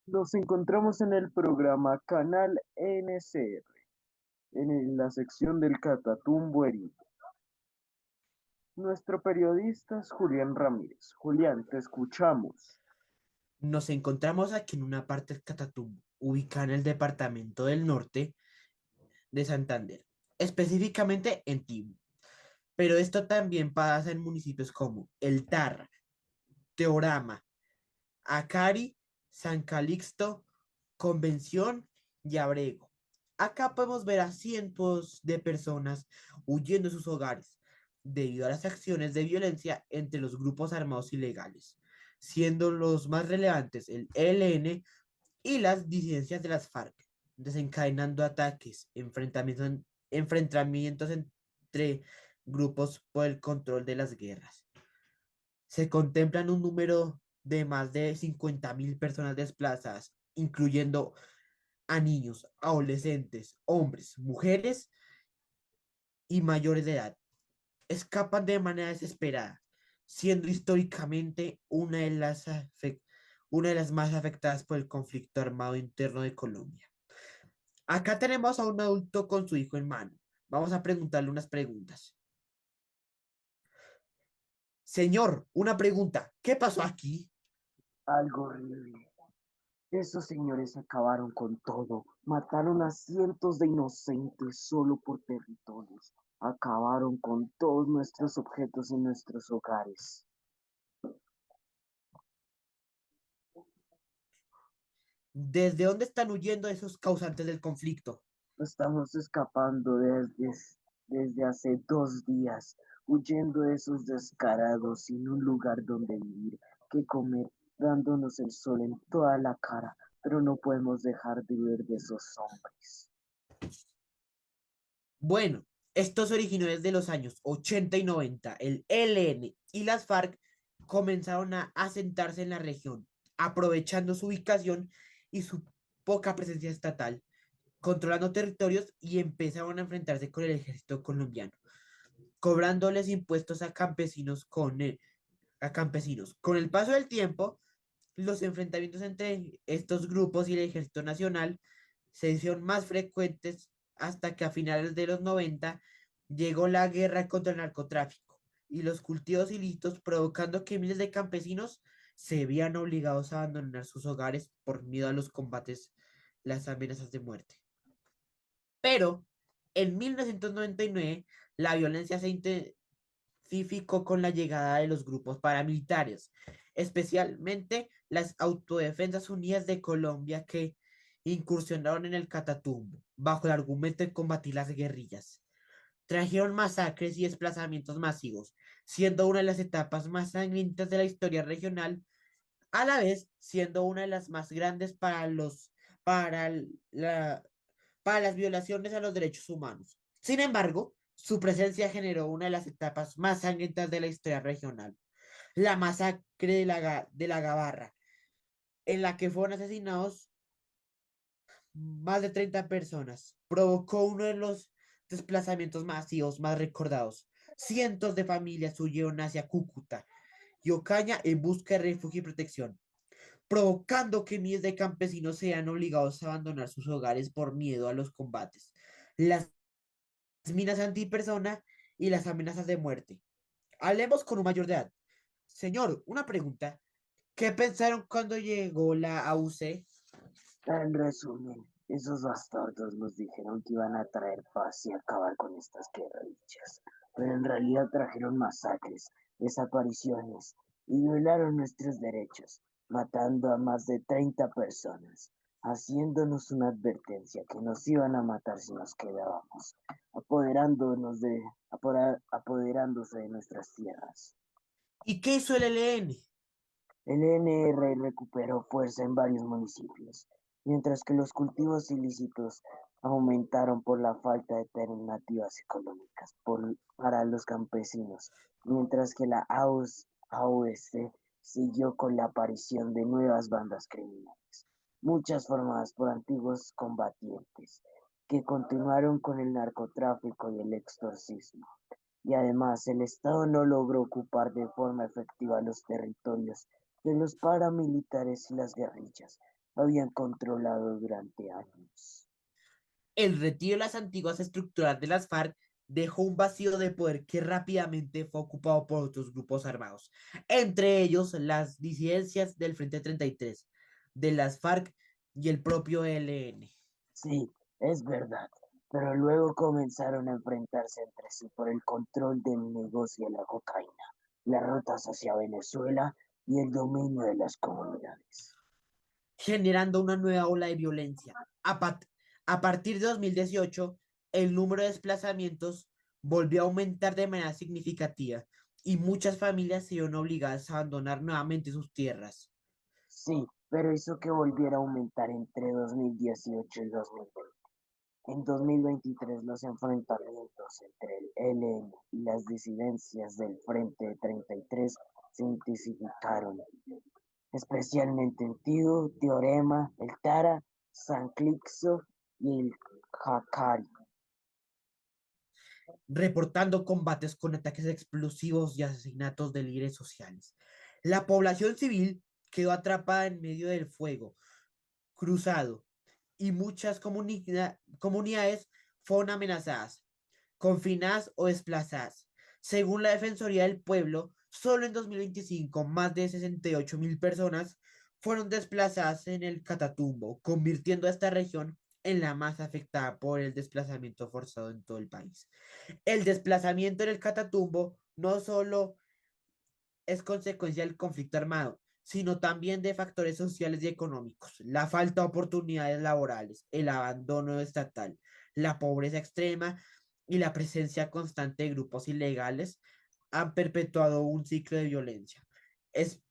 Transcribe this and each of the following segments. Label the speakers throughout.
Speaker 1: Nos encontramos en el programa Canal NCR, la sección del Catatumbo herido. Nuestro periodista es Julián Ramírez. Julián, te escuchamos.
Speaker 2: Nos encontramos aquí en una parte del Catatumbo, ubicada en el departamento del norte de Santander, específicamente en Tibú. Pero esto también pasa en municipios como El Tarra, Teorama, Acari, San Calixto, Convención y Abrego. Acá podemos ver a cientos de personas huyendo de sus hogares debido a las acciones de violencia entre los grupos armados ilegales, siendo los más relevantes el ELN y las disidencias de las FARC, desencadenando ataques, enfrentamientos entre grupos por el control de las guerras. Se contemplan un número de más de 50.000 personas desplazadas, incluyendo a niños, adolescentes, hombres, mujeres y mayores de edad. Escapan de manera desesperada, siendo históricamente una de las más afectadas por el conflicto armado interno de Colombia. Acá tenemos a un adulto con su hijo en mano. Vamos a preguntarle unas preguntas. Señor, una pregunta. ¿Qué pasó aquí?
Speaker 1: Algo horrible. Esos señores acabaron con todo. Mataron a cientos de inocentes solo por territorios. Acabaron con todos nuestros objetos y nuestros hogares.
Speaker 2: ¿Desde dónde están huyendo esos causantes del conflicto?
Speaker 1: Estamos escapando desde hace 2 días, huyendo de esos descarados sin un lugar donde vivir, que comer, dándonos el sol en toda la cara, pero no podemos dejar de huir de esos hombres.
Speaker 2: Bueno, esto se originó desde los años 80 y 90. El ELN y las FARC comenzaron a asentarse en la región, aprovechando su ubicación y su poca presencia estatal, controlando territorios y empezaron a enfrentarse con el ejército colombiano, cobrándoles impuestos a campesinos. Con el paso del tiempo, los enfrentamientos entre estos grupos y el ejército nacional se hicieron más frecuentes hasta que a finales de los 90 llegó la guerra contra el narcotráfico y los cultivos ilícitos, provocando que miles de campesinos se veían obligados a abandonar sus hogares por miedo a los combates, las amenazas de muerte. Pero en 1999 la violencia se intensificó con la llegada de los grupos paramilitares, especialmente las Autodefensas Unidas de Colombia que incursionaron en el Catatumbo bajo el argumento de combatir las guerrillas. Trajeron masacres y desplazamientos masivos, siendo una de las etapas más sangrientas de la historia regional, a la vez siendo una de las más grandes para la, para las violaciones a los derechos humanos. Sin embargo, su presencia generó una de las etapas más sangrientas de la historia regional, la masacre de la Gabarra, en la que fueron asesinados más de 30 personas. Provocó uno de los desplazamientos masivos más recordados. Cientos de familias huyeron hacia Cúcuta y Ocaña en busca de refugio y protección, provocando que miles de campesinos sean obligados a abandonar sus hogares por miedo a los combates, las minas antipersona y las amenazas de muerte. Hablemos con un mayor de edad. Señor, una pregunta. ¿Qué pensaron cuando llegó la AUC?
Speaker 1: En resumen, esos bastardos nos dijeron que iban a traer paz y acabar con estas guerrillas, pero en realidad trajeron masacres, desapariciones y violaron nuestros derechos, matando a más de 30 personas, haciéndonos una advertencia que nos iban a matar si nos quedábamos, apoderándose de nuestras tierras.
Speaker 2: ¿Y qué hizo el ELN?
Speaker 1: El NR recuperó fuerza en varios municipios, mientras que los cultivos ilícitos aumentaron por la falta de alternativas económicas para los campesinos, mientras que la AUC siguió con la aparición de nuevas bandas criminales, muchas formadas por antiguos combatientes, que continuaron con el narcotráfico y el extorcismo. Y además, el Estado no logró ocupar de forma efectiva los territorios de los paramilitares y las guerrillas, habían controlado durante años.
Speaker 2: El retiro de las antiguas estructuras de las FARC dejó un vacío de poder que rápidamente fue ocupado por otros grupos armados, entre ellos las disidencias del Frente 33, de las FARC y el propio ELN.
Speaker 1: Sí, es verdad, pero luego comenzaron a enfrentarse entre sí por el control del negocio de la cocaína, las rutas hacia Venezuela y el dominio de las comunidades.
Speaker 2: Generando una nueva ola de violencia. A partir de 2018, el número de desplazamientos volvió a aumentar de manera significativa y muchas familias se vieron obligadas a abandonar nuevamente sus tierras.
Speaker 1: Sí, pero hizo que volviera a aumentar entre 2018 y 2020. En 2023 los enfrentamientos entre el ELN y las disidencias del Frente 33 se intensificaron, especialmente en Tiu, Teorema, el Tara, San Clixo y el Jacari.
Speaker 2: Reportando combates con ataques explosivos y asesinatos de líderes sociales. La población civil quedó atrapada en medio del fuego cruzado y muchas comunidades fueron amenazadas, confinadas o desplazadas. Según la Defensoría del Pueblo, solo en 2025 más de 68.000 personas fueron desplazadas en el Catatumbo, convirtiendo a esta región en la más afectada por el desplazamiento forzado en todo el país. El desplazamiento en el Catatumbo no solo es consecuencia del conflicto armado, sino también de factores sociales y económicos, la falta de oportunidades laborales, el abandono estatal, la pobreza extrema y la presencia constante de grupos ilegales han perpetuado un ciclo de violencia, es,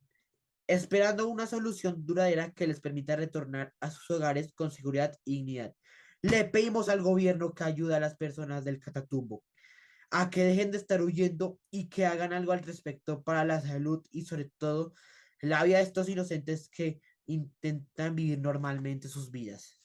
Speaker 2: esperando una solución duradera que les permita retornar a sus hogares con seguridad y dignidad. Le pedimos al gobierno que ayude a las personas del Catatumbo a que dejen de estar huyendo y que hagan algo al respecto para la salud y sobre todo la vida de estos inocentes que intentan vivir normalmente sus vidas.